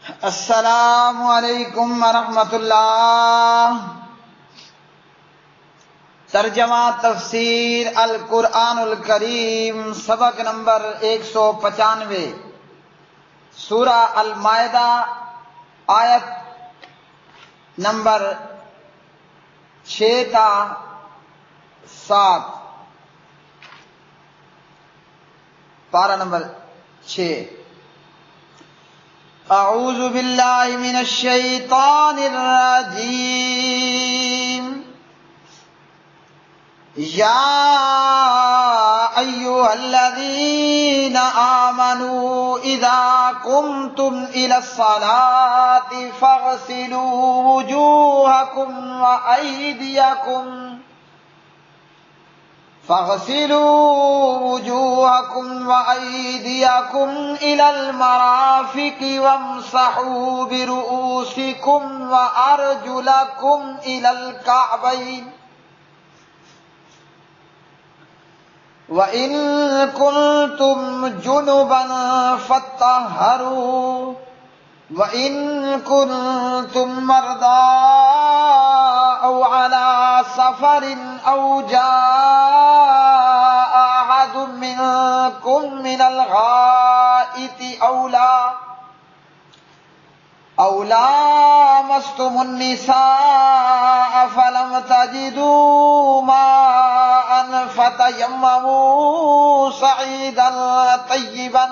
السلام علیکم ورحمۃ اللہ۔ ترجمہ تفسیر القرآن الکریم، سبق نمبر 195، سورہ المائدہ، آیت نمبر 6 تا 7، پارہ نمبر 6۔ اعوذ باللہ من الشیطان الرجیم۔ یا ایھا الذین آمنوا اذا قمتم الى الصلاة فاغسلوا وجوهكم وأيديكم إلى المرافق وامسحوا برؤوسكم وأرجلكم إلى الكعبين، وإن كنتم جنبا فاطهروا، وإن كنتم مرضى أو على سفر أو جاء أحد منكم من الغائط أو لامستم النساء فلم تجدوا ماء فتيمموا صعيدا طيبا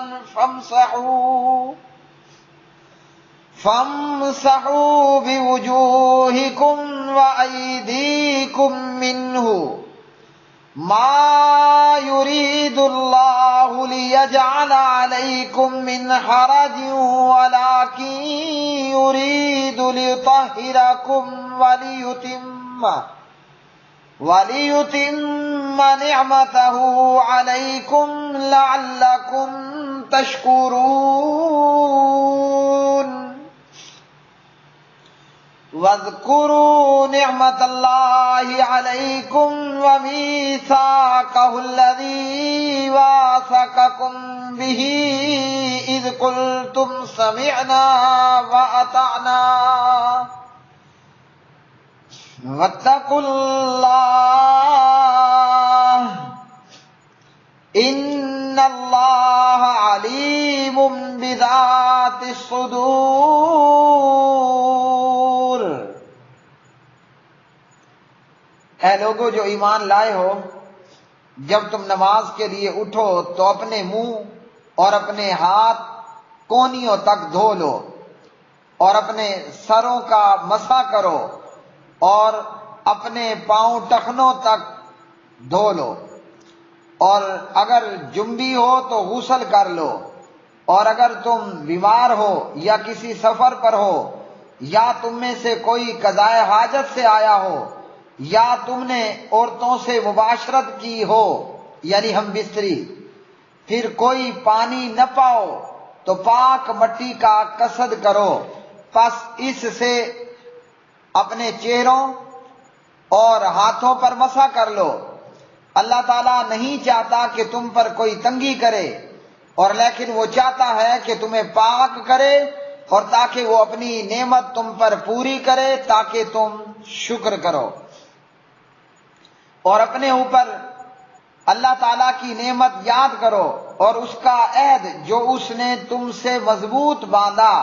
فامسحوا بوجوهكم وأيديكم منه، ما يريد الله ليجعل عليكم من حرج ولكن يريد ليطهركم وليتم نعمته عليكم لعلكم تشكرون۔ واذكروا نعمة الله عليكم وميثاقه الذي واثقكم به إذ قلتم سمعنا وأطعنا، واتقوا الله إن الله عليم بذات الصدور۔ اے لوگو جو ایمان لائے ہو، جب تم نماز کے لیے اٹھو تو اپنے منہ اور اپنے ہاتھ کونیوں تک دھو لو، اور اپنے سروں کا مسح کرو، اور اپنے پاؤں ٹخنوں تک دھو لو، اور اگر جنبی ہو تو غسل کر لو، اور اگر تم بیمار ہو یا کسی سفر پر ہو، یا تم میں سے کوئی قضائے حاجت سے آیا ہو، یا تم نے عورتوں سے مباشرت کی ہو یعنی ہم بستری، پھر کوئی پانی نہ پاؤ تو پاک مٹی کا قصد کرو، پس اس سے اپنے چہروں اور ہاتھوں پر مسح کر لو۔ اللہ تعالیٰ نہیں چاہتا کہ تم پر کوئی تنگی کرے، اور لیکن وہ چاہتا ہے کہ تمہیں پاک کرے، اور تاکہ وہ اپنی نعمت تم پر پوری کرے تاکہ تم شکر کرو، اور اپنے اوپر اللہ تعالیٰ کی نعمت یاد کرو اور اس کا عہد جو اس نے تم سے مضبوط باندھا،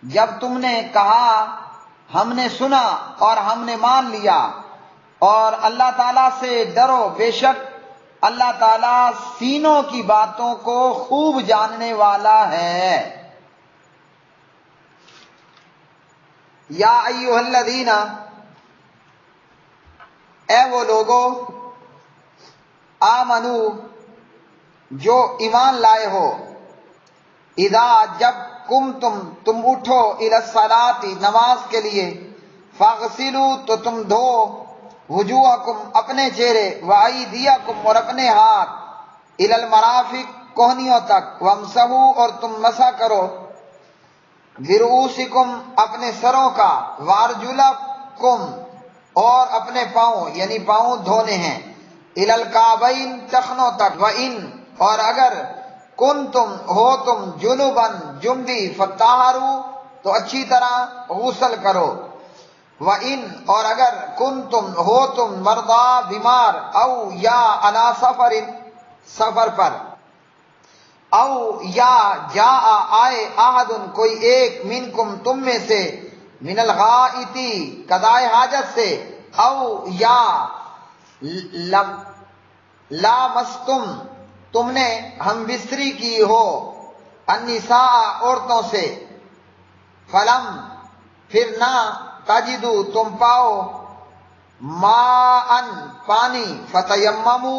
جب تم نے کہا ہم نے سنا اور ہم نے مان لیا، اور اللہ تعالیٰ سے ڈرو، بے شک اللہ تعالیٰ سینوں کی باتوں کو خوب جاننے والا ہے۔ یا ایھا الذین، اے وہ لوگو، آمنو جو ایمان لائے ہو، اذا جب تم اٹھو الی الصلاۃ نماز کے لیے، فاغسلوا تو تم دھو، وجوہکم اپنے چہرے، وایدیکم اور اپنے ہاتھ، الی المرافق کوہنیوں تک، وامسحوا اور تم مسح کرو، برؤوسکم اپنے سروں کا، وارجلکم اور اپنے پاؤں یعنی پاؤں دھونے ہیں، الی الکعبین ٹخنوں تک، وان اور اگر کنتم ہو تم جنباً جمدی فتحرو تو اچھی طرح غسل کرو، وَإِنْ اور اگر کنتم ہو تم مرضا بیمار، او یا علی سفر سفر پر، او یا جاء آئے احد کوئی ایک منکم تم میں سے، من الغائطی قضائے حاجت سے، او یا لامستم تم نے ہم بستری کی ہو، النساء عورتوں سے، فلم پھر نہ، تجدو تم پاؤ، ماءً پانی، فتیممو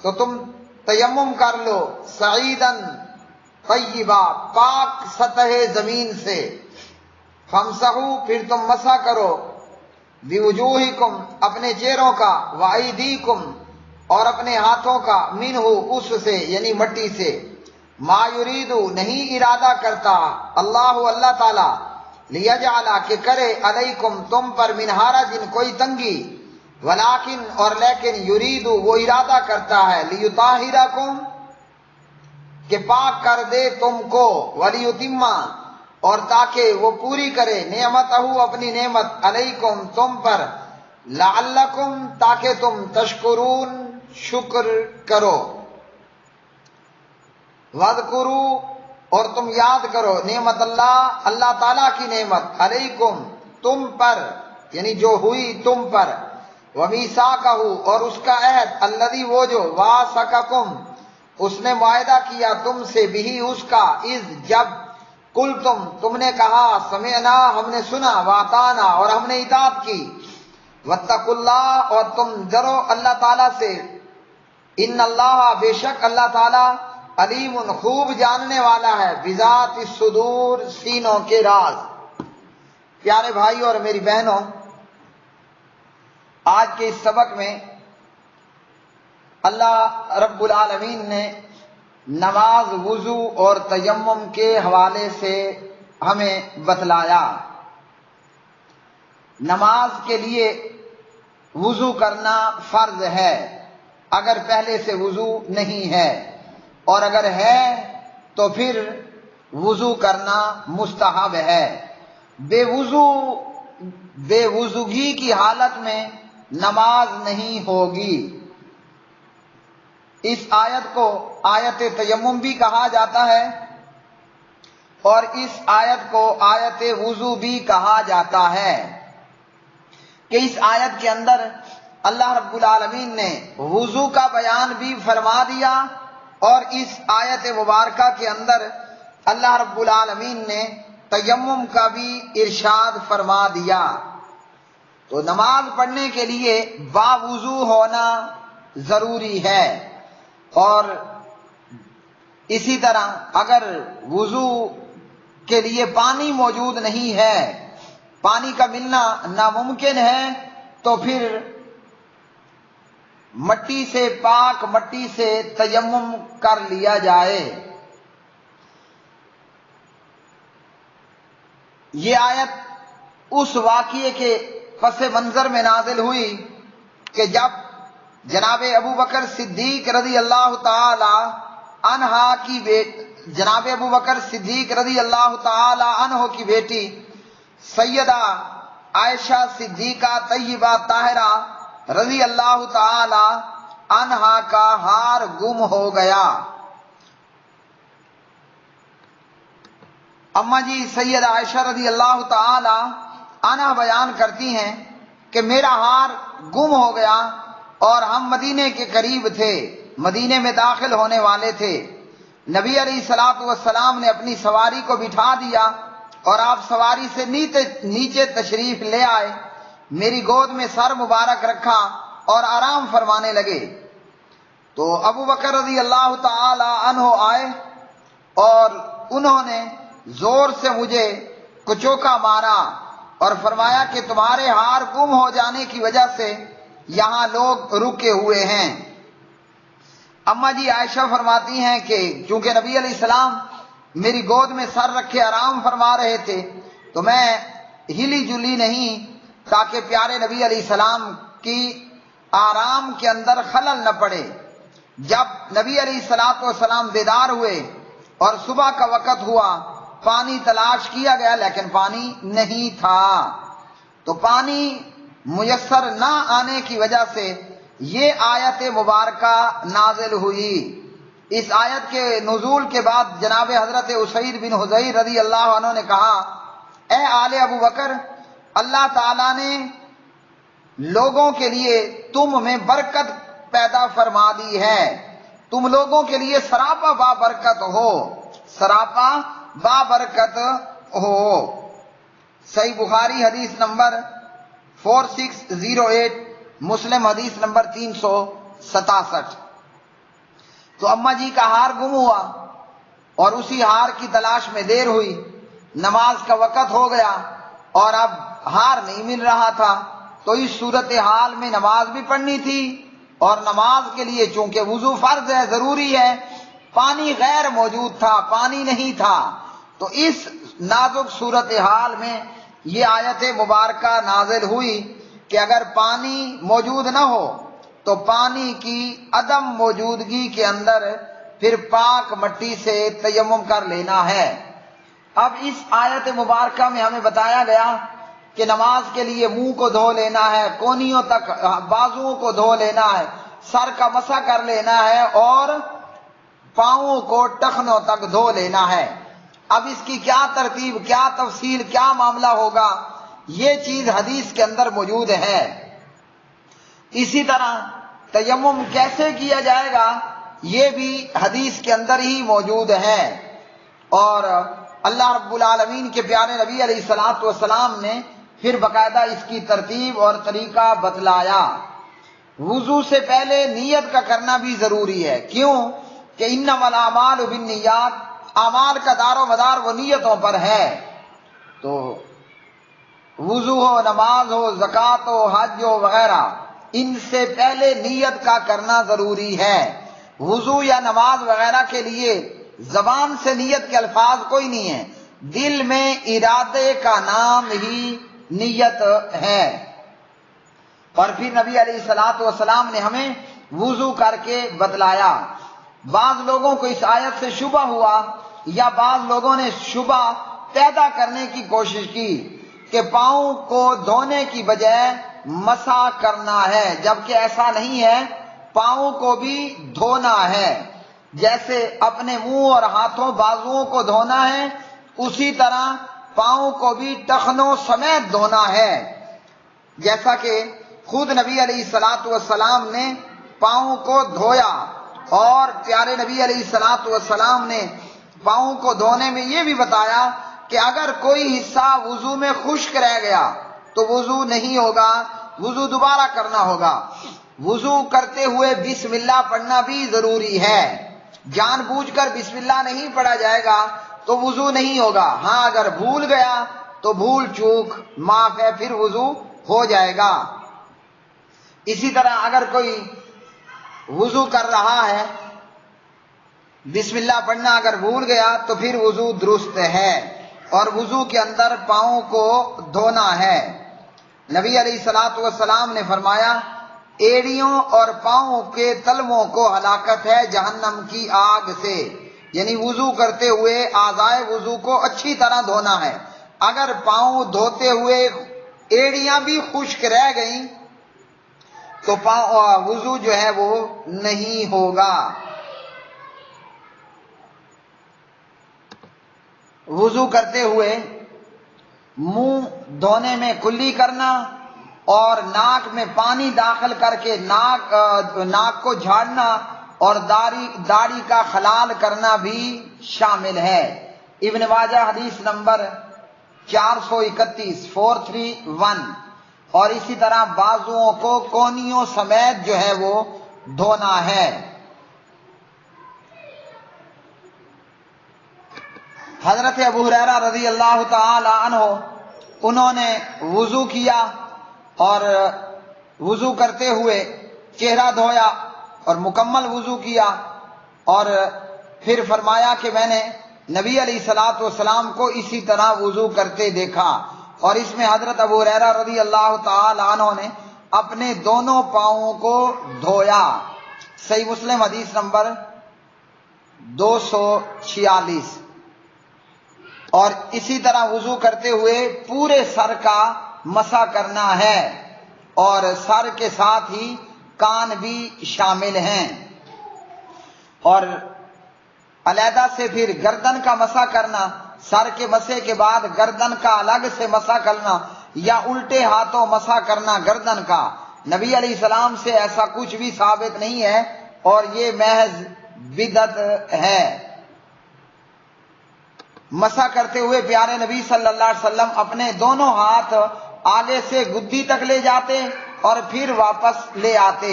تو تم تیمم کر لو، سعیداً طیبا پاک سطح زمین سے، فامسحوا پھر تم مسح کرو، بوجوہکم اپنے چہروں کا، وایدیکم اور اپنے ہاتھوں کا، منہ اس سے یعنی مٹی سے، ما یریدو نہیں ارادہ کرتا، اللہ تعالی، لیجعل کہ کرے، علیکم تم پر، من حرج کوئی تنگی، ولیکن اور لیکن، یریدو وہ ارادہ کرتا ہے، لیطہرکم کہ پاک کر دے تم کو، ولیتم اور تاکہ وہ پوری کرے، نعمتہ اپنی نعمت، علیکم تم پر، لعلکم تاکہ تم تشکرون شکر کرو، وَاذْكُرُوا اور تم یاد کرو، نعمت اللہ تعالیٰ کی نعمت، علیکم تم پر یعنی جو ہوئی تم پر، وَمِيثَاقَهُ اور اس کا عہد، الذی وہ جو، واثقکم اس نے معاہدہ کیا تم سے، بھی اس کا، اذ جب، قلتم تم نے کہا، سمعنا ہم نے سنا، وَاطَعْنَا اور ہم نے اطاعت کی، وَاتَّقُوا اللَّهَ اور تم ڈرو اللہ تعالیٰ سے، ان اللہ بے شک اللہ تعالیٰ، علیم خوب جاننے والا ہے، بذات الصدور سینوں کے راز۔ پیارے بھائی اور میری بہنوں، آج کے اس سبق میں اللہ رب العالمین نے نماز، وضو اور تیمم کے حوالے سے ہمیں بتلایا۔ نماز کے لیے وضو کرنا فرض ہے اگر پہلے سے وضو نہیں ہے، اور اگر ہے تو پھر وضو کرنا مستحب ہے۔ بے وضوگی کی حالت میں نماز نہیں ہوگی۔ اس آیت کو آیت تیمم بھی کہا جاتا ہے، اور اس آیت کو آیت وضو بھی کہا جاتا ہے، کہ اس آیت کے اندر اللہ رب العالمین نے وضو کا بیان بھی فرما دیا، اور اس آیت مبارکہ کے اندر اللہ رب العالمین نے تیمم کا بھی ارشاد فرما دیا۔ تو نماز پڑھنے کے لیے باوضو ہونا ضروری ہے، اور اسی طرح اگر وضو کے لیے پانی موجود نہیں ہے، پانی کا ملنا ناممکن ہے، تو پھر مٹی سے، پاک مٹی سے تیمم کر لیا جائے۔ یہ آیت اس واقعے کے پس منظر میں نازل ہوئی کہ جب جناب ابو بکر صدیق رضی اللہ تعالی عنہ کی بیٹی سیدہ عائشہ صدیقہ طیبہ طاہرہ رضی اللہ تعالی عنہا کا ہار گم ہو گیا۔ اما جی سیدہ عائشہ رضی اللہ تعالی عنہا بیان کرتی ہیں کہ میرا ہار گم ہو گیا، اور ہم مدینے کے قریب تھے، مدینے میں داخل ہونے والے تھے۔ نبی علیہ الصلوۃ والسلام نے اپنی سواری کو بٹھا دیا، اور آپ سواری سے نیچے تشریف لے آئے، میری گود میں سر مبارک رکھا اور آرام فرمانے لگے۔ تو ابو بکر رضی اللہ تعالی عنہ آئے، اور انہوں نے زور سے مجھے کچوکا مارا اور فرمایا کہ تمہارے ہار گم ہو جانے کی وجہ سے یہاں لوگ رکے ہوئے ہیں۔ اما جی عائشہ فرماتی ہیں کہ چونکہ نبی علیہ السلام میری گود میں سر رکھے آرام فرما رہے تھے، تو میں ہلی جلی نہیں تاکہ پیارے نبی علیہ السلام کی آرام کے اندر خلل نہ پڑے۔ جب نبی علیہ السلام بیدار ہوئے اور صبح کا وقت ہوا، پانی تلاش کیا گیا لیکن پانی نہیں تھا، تو پانی میسر نہ آنے کی وجہ سے یہ آیت مبارکہ نازل ہوئی۔ اس آیت کے نزول کے بعد جناب حضرت اسید بن حضیر رضی اللہ عنہ نے کہا، اے آل ابو بکر، اللہ تعالیٰ نے لوگوں کے لیے تم میں برکت پیدا فرما دی ہے، تم لوگوں کے لیے سراپا بابرکت ہو، سراپا بابرکت ہو۔ صحیح بخاری حدیث نمبر 4608، مسلم حدیث نمبر 367۔ تو اماں جی کا ہار گم ہوا اور اسی ہار کی تلاش میں دیر ہوئی، نماز کا وقت ہو گیا اور اب ہار نہیں مل رہا تھا، تو اس صورتحال میں نماز بھی پڑھنی تھی، اور نماز کے لیے چونکہ وضو فرض ہے، ضروری ہے، پانی غیر موجود تھا، پانی نہیں تھا، تو اس نازک صورتحال میں یہ آیت مبارکہ نازل ہوئی کہ اگر پانی موجود نہ ہو تو پانی کی عدم موجودگی کے اندر پھر پاک مٹی سے تیمم کر لینا ہے۔ اب اس آیت مبارکہ میں ہمیں بتایا گیا کہ نماز کے لیے منہ کو دھو لینا ہے، کونیوں تک بازوؤں کو دھو لینا ہے، سر کا مسح کر لینا ہے اور پاؤں کو ٹخنوں تک دھو لینا ہے۔ اب اس کی کیا ترتیب، کیا تفصیل، کیا معاملہ ہوگا، یہ چیز حدیث کے اندر موجود ہے۔ اسی طرح تیمم کیسے کیا جائے گا یہ بھی حدیث کے اندر ہی موجود ہے، اور اللہ رب العالمین کے پیارے نبی علیہ الصلوۃ والسلام نے پھر باقاعدہ اس کی ترتیب اور طریقہ بتلایا۔ وضو سے پہلے نیت کا کرنا بھی ضروری ہے، کیوں کہ انما الاعمال بالنیات، اعمال کا دار و مدار وہ نیتوں پر ہے، تو وضو ہو، نماز ہو، زکوٰۃ ہو، حج ہو وغیرہ، ان سے پہلے نیت کا کرنا ضروری ہے۔ وضو یا نماز وغیرہ کے لیے زبان سے نیت کے الفاظ کوئی نہیں ہے، دل میں ارادے کا نام ہی نیت ہے۔ اور پھر نبی علیہ الصلوۃ والسلام نے ہمیں وضو کر کے بتلایا۔ بعض لوگوں کو اس آیت سے شبہ ہوا، یا بعض لوگوں نے شبہ پیدا کرنے کی کوشش کی کہ پاؤں کو دھونے کی بجائے مسح کرنا ہے، جبکہ ایسا نہیں ہے، پاؤں کو بھی دھونا ہے۔ جیسے اپنے منہ اور ہاتھوں بازوؤں کو دھونا ہے، اسی طرح پاؤں کو بھی ٹخنوں سمیت دھونا ہے، جیسا کہ خود نبی علیہ الصلوۃ والسلام نے پاؤں کو دھویا، اور پیارے نبی علیہ الصلوۃ والسلام نے پاؤں کو دھونے میں یہ بھی بتایا کہ اگر کوئی حصہ وضو میں خشک رہ گیا تو وضو نہیں ہوگا، وضو دوبارہ کرنا ہوگا۔ وضو کرتے ہوئے بسم اللہ پڑھنا بھی ضروری ہے، جان بوجھ کر بسم اللہ نہیں پڑھا جائے گا تو وضو نہیں ہوگا، ہاں اگر بھول گیا تو بھول چوک معاف ہے، پھر وضو ہو جائے گا۔ اسی طرح اگر کوئی وضو کر رہا ہے، بسم اللہ پڑھنا اگر بھول گیا تو پھر وضو درست ہے، اور وضو کے اندر پاؤں کو دھونا ہے۔ نبی علیہ الصلوۃ والسلام نے فرمایا، ایڑیوں اور پاؤں کے تلووں کو ہلاکت ہے جہنم کی آگ سے، یعنی وضو کرتے ہوئے اعضائے وضو کو اچھی طرح دھونا ہے۔ اگر پاؤں دھوتے ہوئے ایڑیاں بھی خشک رہ گئیں تو وضو جو ہے وہ نہیں ہوگا۔ وضو کرتے ہوئے منہ دھونے میں کلی کرنا اور ناک میں پانی داخل کر کے ناک کو جھاڑنا اور داڑھی کا خلال کرنا بھی شامل ہے۔ ابن ماجہ حدیث نمبر 431 431۔ اور اسی طرح بازوؤں کو کونیوں سمیت جو ہے وہ دھونا ہے۔ حضرت ابو ہریرہ رضی اللہ تعالی عنہ، انہوں نے وضو کیا اور وضو کرتے ہوئے چہرہ دھویا اور مکمل وضو کیا، اور پھر فرمایا کہ میں نے نبی علیہ الصلوۃ والسلام کو اسی طرح وضو کرتے دیکھا، اور اس میں حضرت ابو ہریرہ رضی اللہ تعالی عنہ نے اپنے دونوں پاؤں کو دھویا۔ صحیح مسلم حدیث نمبر 246۔ اور اسی طرح وضو کرتے ہوئے پورے سر کا مسح کرنا ہے، اور سر کے ساتھ ہی کان بھی شامل ہیں، اور علیحدہ سے پھر گردن کا مسح کرنا، سر کے مسح کے بعد گردن کا الگ سے مسح کرنا، یا الٹے ہاتھوں مسح کرنا گردن کا، نبی علیہ السلام سے ایسا کچھ بھی ثابت نہیں ہے، اور یہ محض بدعت ہے۔ مسح کرتے ہوئے پیارے نبی صلی اللہ علیہ وسلم اپنے دونوں ہاتھ آگے سے گدی تک لے جاتے اور پھر واپس لے آتے،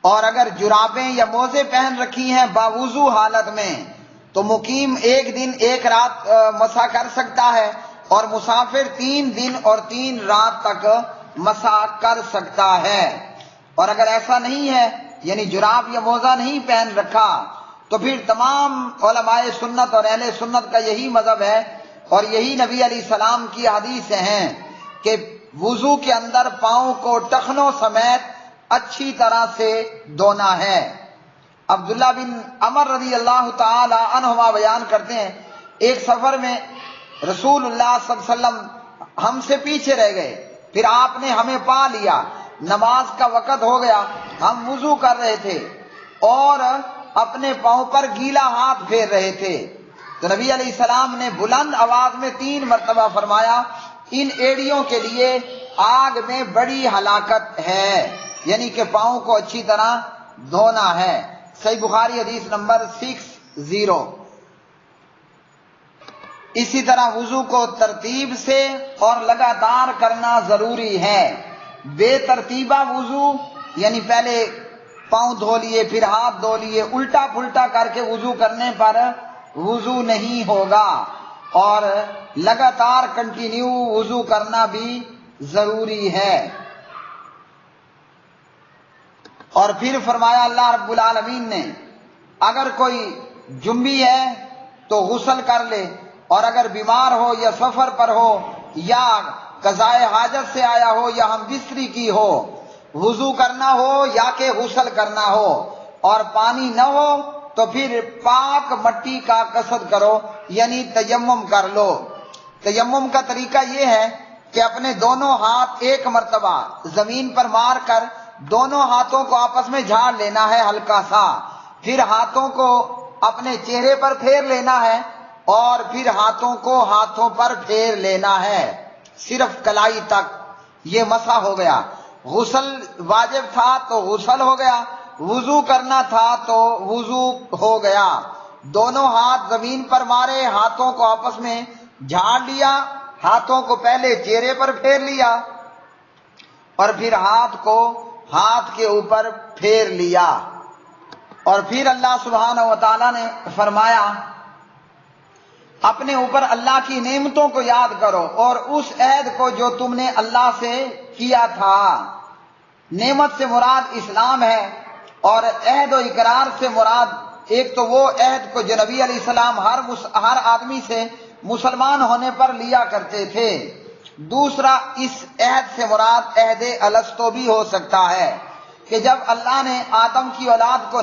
اور اگر جرابیں یا موزے پہن رکھی ہیں باوضو حالت میں تو مقیم 1 دن 1 رات مسح کر سکتا ہے، اور مسافر 3 دن اور 3 رات تک مسح کر سکتا ہے۔ اور اگر ایسا نہیں ہے، یعنی جراب یا موزہ نہیں پہن رکھا، تو پھر تمام علماء سنت اور اہل سنت کا یہی مذہب ہے، اور یہی نبی علیہ السلام کی حدیث ہیں کہ وضو کے اندر پاؤں کو ٹخنوں سمیت اچھی طرح سے دھونا ہے۔ عبداللہ بن عمر رضی اللہ تعالی عنہما بیان کرتے ہیں، ایک سفر میں رسول اللہ صلی اللہ علیہ وسلم ہم سے پیچھے رہ گئے، پھر آپ نے ہمیں پا لیا، نماز کا وقت ہو گیا، ہم وضو کر رہے تھے اور اپنے پاؤں پر گیلا ہاتھ پھیر رہے تھے، تو نبی علیہ السلام نے بلند آواز میں 3 مرتبہ فرمایا، ان ایڑیوں کے لیے آگ میں بڑی ہلاکت ہے، یعنی کہ پاؤں کو اچھی طرح دھونا ہے۔ صحیح بخاری حدیث نمبر 60۔ اسی طرح وضو کو ترتیب سے اور لگاتار کرنا ضروری ہے۔ بے ترتیبہ وضو یعنی پہلے پاؤں دھو لیے پھر ہاتھ دھو لیے، الٹا پھلٹا کر کے وضو کرنے پر وضو نہیں ہوگا، اور لگاتار کنٹینیو وضو کرنا بھی ضروری ہے۔ اور پھر فرمایا اللہ رب العالمین نے، اگر کوئی جنبی ہے تو غسل کر لے، اور اگر بیمار ہو یا سفر پر ہو یا قضائے حاجت سے آیا ہو یا ہم بستری کی ہو، وضو کرنا ہو یا کہ غسل کرنا ہو اور پانی نہ ہو تو پھر پاک مٹی کا قصد کرو، یعنی تیمم کر لو۔ تیمم کا طریقہ یہ ہے کہ اپنے دونوں ہاتھ 1 مرتبہ زمین پر مار کر دونوں ہاتھوں کو آپس میں جھاڑ لینا ہے ہلکا سا، پھر ہاتھوں کو اپنے چہرے پر پھیر لینا ہے، اور پھر ہاتھوں کو ہاتھوں پر پھیر لینا ہے صرف کلائی تک، یہ مسح ہو گیا۔ غسل واجب تھا تو غسل ہو گیا، وضو کرنا تھا تو وضو ہو گیا۔ دونوں ہاتھ زمین پر مارے، ہاتھوں کو آپس میں جھاڑ لیا، ہاتھوں کو پہلے چہرے پر پھیر لیا اور پھر ہاتھ کو ہاتھ کے اوپر پھیر لیا، اور پھر اللہ سبحانہ و تعالیٰ نے فرمایا، اپنے اوپر اللہ کی نعمتوں کو یاد کرو اور اس عہد کو جو تم نے اللہ سے کیا تھا۔ نعمت سے مراد اسلام ہے، اور عہد و اقرار سے مراد ایک تو وہ عہد کو جو نبی علیہ السلام ہر آدمی سے مسلمان ہونے پر لیا کرتے تھے، دوسرا اس عہد سے مراد عہد الستو بھی ہو سکتا ہے کہ جب اللہ نے آدم کی اولاد کو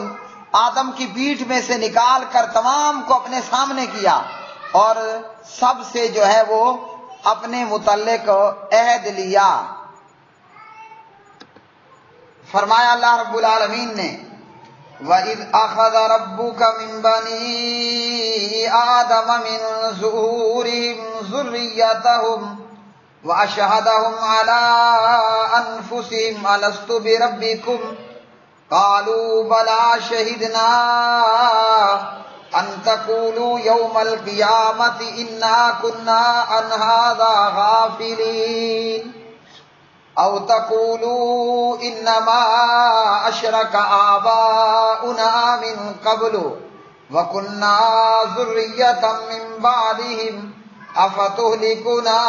آدم کی پیٹھ میں سے نکال کر تمام کو اپنے سامنے کیا اور سب سے جو ہے وہ اپنے متعلق عہد لیا، فرمایا اللہ رب العالمین نے، وَإِذْ أَخَذَ رَبُّكَ مِنْ بَنِي آدَمَ مِنْ ظُهُورِهِمْ ذُرِّيَّتَهُمْ وَأَشْهَدَهُمْ عَلَىٰ أَنفُسِهِمْ أَلَسْتُ بِرَبِّكُمْ قَالُوا بَلَىٰ شَهِدْنَا أَن تَقُولُوا يَوْمَ الْقِيَامَةِ إِنَّا كُنَّا عَنْ هَٰذَا غَافِلِينَ أَوْ تَقُولُوا إِنَّمَا أَشْرَكَ آبَاؤُنَا مِن قَبْلُ وَكُنَّا ذُرِّيَّةً مِّن بَعْدِهِمْ أَفَتُهْلِكُنَا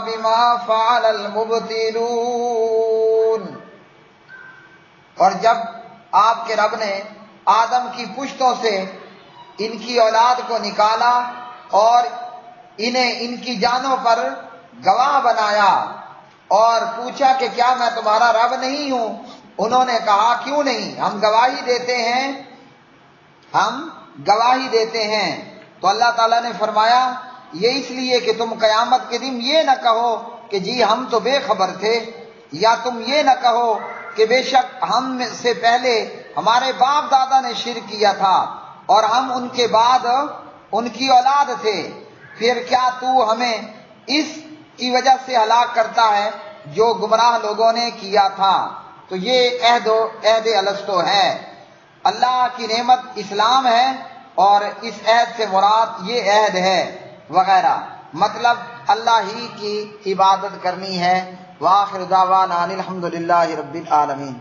بِمَا فَعَلَ الْمُبْطِلُونَ۔ اور جب آپ کے رب نے آدم کی پشتوں سے ان کی اولاد کو نکالا اور انہیں ان کی جانوں پر گواہ بنایا اور پوچھا کہ کیا میں تمہارا رب نہیں ہوں، انہوں نے کہا کیوں نہیں، ہم گواہی دیتے ہیں۔ تو اللہ تعالیٰ نے فرمایا یہ اس لیے کہ تم قیامت کے دن یہ نہ کہو کہ جی ہم تو بے خبر تھے، یا تم یہ نہ کہو کہ بے شک ہم سے پہلے ہمارے باپ دادا نے شرک کیا تھا اور ہم ان کے بعد ان کی اولاد تھے، پھر کیا تو ہمیں اس کی وجہ سے ہلاک کرتا ہے جو گمراہ لوگوں نے کیا تھا۔ تو یہ عہد الستو ہے۔ اللہ کی نعمت اسلام ہے اور اس عہد سے مراد یہ عہد ہے وغیرہ، مطلب اللہ ہی کی عبادت کرنی ہے۔ وآخر دعوانا الحمد للہ رب العالمین۔